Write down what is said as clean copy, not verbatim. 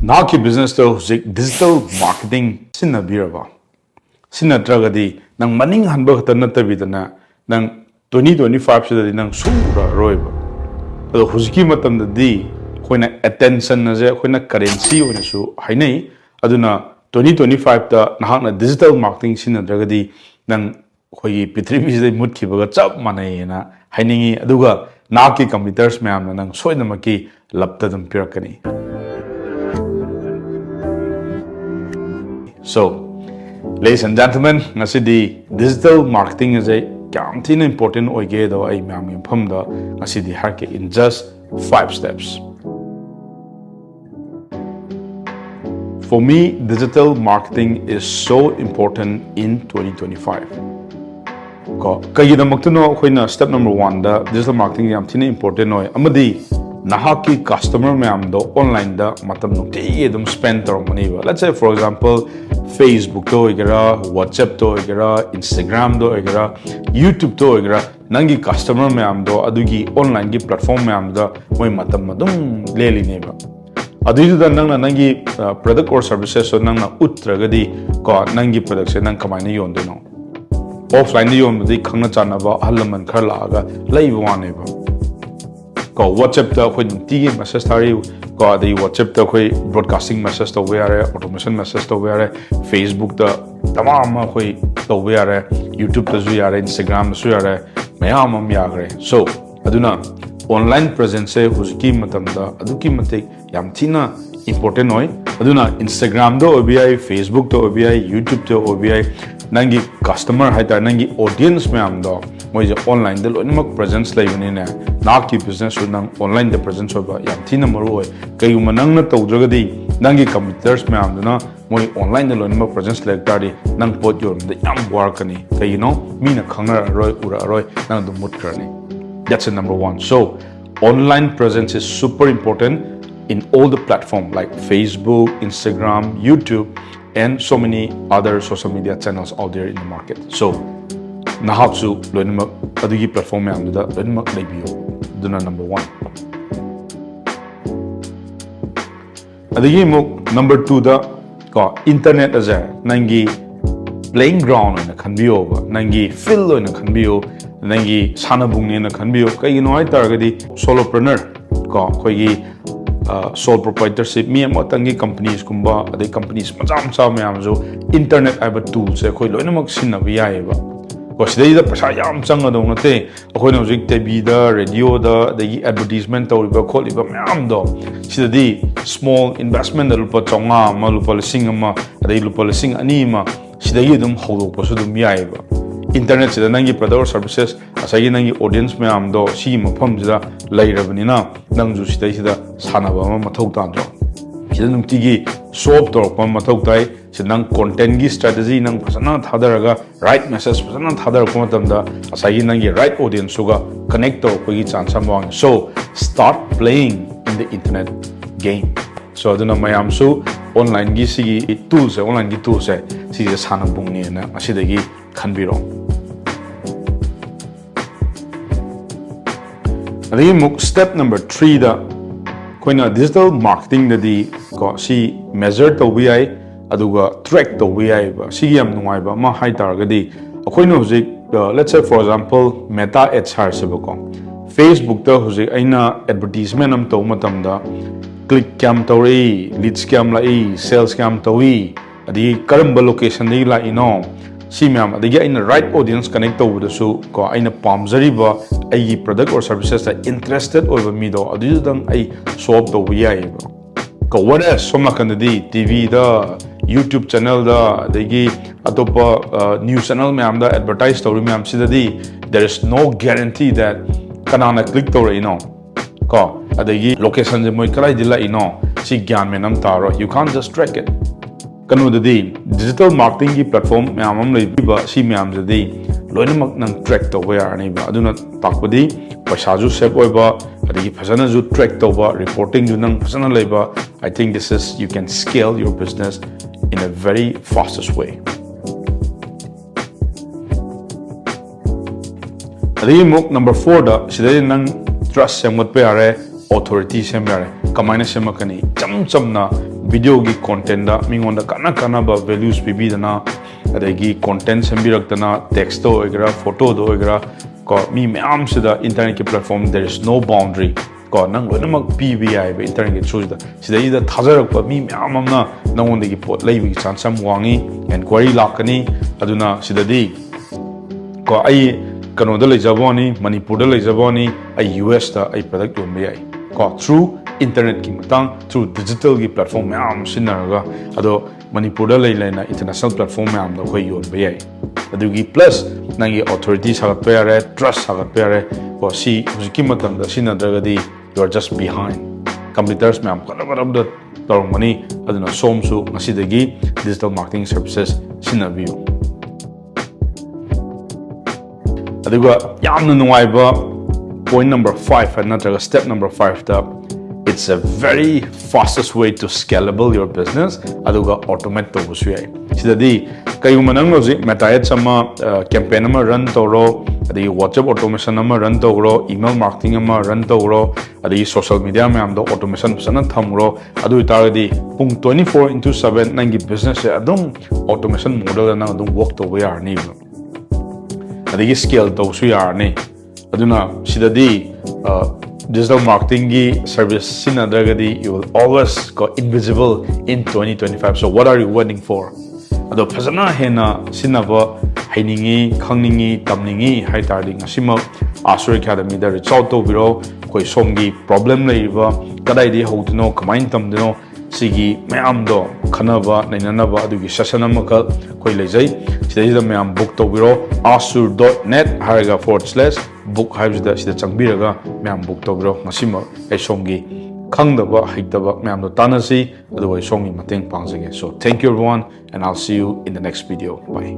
Naki business to digital marketing sinabiraba. Sinatragadi nang maning hanba tanattabidana nang 2025 sidadi nang sura roiba. Ado huziki matamdadi khoina attention na je khoina currency ona su hainai aduna 2025 ta nahakna digital marketing sinatragadi nang khoi prithvi sidai mutkibaga chap manai na hainingi aduga naki computers mayam nang soinamaki laptadum pirakani. So, ladies and gentlemen, ngasidi digital marketing is a kamtina important oige do ay mami phamda ngasidi harke in just 5 steps. For me, digital marketing is so important in 2025. Kayidamuktuno khoina step number 1 da digital marketing kamtina important oy amadi nahaki customer mayam do online da matam nukti edum spend taromani ba. Let's say for example Facebook to igara, WhatsApp to igara, Instagram to igara, YouTube to igara, nangi customer mayam do adugi online gi platform mayam da moi matam madum leli neba. Adu da nang nangi product or services so nang na utragadi ko nangi product se nang kamaina yondo no. Offline yom di khangna chana ba halaman kharla aga laiba wane ba. Ko WhatsApp ta khoi ti message tari ko the WhatsApp ta khoi broadcasting message to where automation message to where Facebook ta tamam khoi to where YouTube ta zu yare Instagram su yare mayam am yagre. So aduna online presence se huzki matam da aduki matik yam thina important hoy aduna Instagram do OBI Facebook to OBI YouTube to OBI nangi customer haita nangi audience mayam do moi online de loimak presence laibani ne naki business su nang online de presence oba yam thina maru hoy kayuma nang na tawdragadi nangi computers mayam duna moi online de loimak presence like tari nang pot yor de yam work ani kay mina khangna roi ura roi nang du mut krani. That's the number 1. So online presence is super important in all the platforms like Facebook, Instagram, YouTube, and so many other social media channels out there in the market. So, nahapsu loimak adugi platform mayam da loimak laibiyo. Duna number 1. Adugi muk number 2 da ko internet as a nangi playing ground na khanbiyo ba nangi field na khanbiyo nangi sanabung na khanbiyo kay no ay targadi solopreneur ko koy sole proprietorship mi amatangi companies kumba ade companies majam sa mayam jo internet aba tools e khoi loinamak sinnabi yae ba ko sidai da pasa yam changa do nate khoi no jik tv da radio da the advertisement to ba kholi ba mayam do sidai small investment da lupa chonga ma lupa lising ma ade lupa lising ani ma sidai dum hodok pa su dum yae ba internet sida nangi product or services asagi nangi audience mayam do si mafam sida lairabani na nang ju sidai sida sanaba ma mathau tan jo sida nungtigi solve tor pa mathau tai sida nang content gi strategy nang phasana thadaraga right message phasana thadar ko matamda asagi nangi right audience suga connect tor ko gi chance amang. So start playing in the internet game. So aduna mayam su online gi sigi tools online gi tools si sanabung ni na asidagi khanbiro. Step number 3 da koina digital marketing da di ko si measure to vi aduga track to vi ba si yam nungai ba ma hai tar ga di koina hujik let's say for example meta ads har se ko Facebook ta hujik aina advertisement am to matam da click cam to ri leads cam la i sales cam to wi adi karamba location di la ino si myam adigi aina right audience connect to su ko aina pamjari ba ai product or services that interested over me do adu dang ai solve the wi ko what else somna kanadi TV da YouTube channel da adigi atopa news channel myam da advertise to myam sidadi there is no guarantee that kanana click to ino ko adigi location je moi kalai dila ino si gyan menam taro you can't just track it. Kanu dadi digital marketing ki platform mayam lai ba si mayam dadi loinamak nang track to where ani ba aduna takpadi paisa ju save oi ba adigi phasana ju track to ba reporting ju nang phasana lai ba. I think this is you can scale your business in a very fastest way. Adigi muk number 4 da sidai nang trust semot pe are authority sem yare kamaina semakani cham chamna video gi content da mingonda kana ba values pibi dana adagi content sembirakdana text do oigra photo do oigra ko mi meam sida internet ki platform there is no boundary ko nang loinamak PBI ba internet ki through da sida ida thajarak pa mi meam amna nangondagi pot leibi chance am wangi inquiry lakani aduna sida di ko ai kano da lejaboni manipur da lejaboni ai US da ai product yonbe ai ko through internet ki matang through digital ki platform meam sinaraga ado manipur da leilena international platform meam da khoi yonbe ai adugi plus nangi authority sagat pa yare trust sagat pa yare ko si hujiki matam da sinadragadi you are just behind competitors meam kana da tormani aduna somsu ngasidagi digital marketing services sinabiyo aduga yamna nuaiba point number 5 anatraga step number 5 da it's a very fastest way to scalable your business aduga automate to busu yai sidadi kayuma nang logi meta ads ama campaign ama run toro adi WhatsApp automation ama run toro email marketing ama run toro adi social media ma am do automation sana thamro adu taradi pung 24/7 nangi business adum automation model na adum work to we are ni adi scale to su yar ni aduna sidadi digital marketing gi service sinadragadi you will always go invisible in 2025 so what are you waiting for ado phasana hena sinaba hainingi khangningi tamningi haitardi ngasima Asur Academy da reach out to biro koi somgi problem leiba kadai di houdno kamain tamdino sigi mayam do khanaba nainanaba adugi session amaka koi lejai sidai da mayam book to biro asur.net /book haibsida sida changbiraga mayam book to biro ngasima ai somgi khangdaba haitaba mayam do tanasi adu ai somgi mateng pangjage so thank you everyone and I'll see you in the next video bye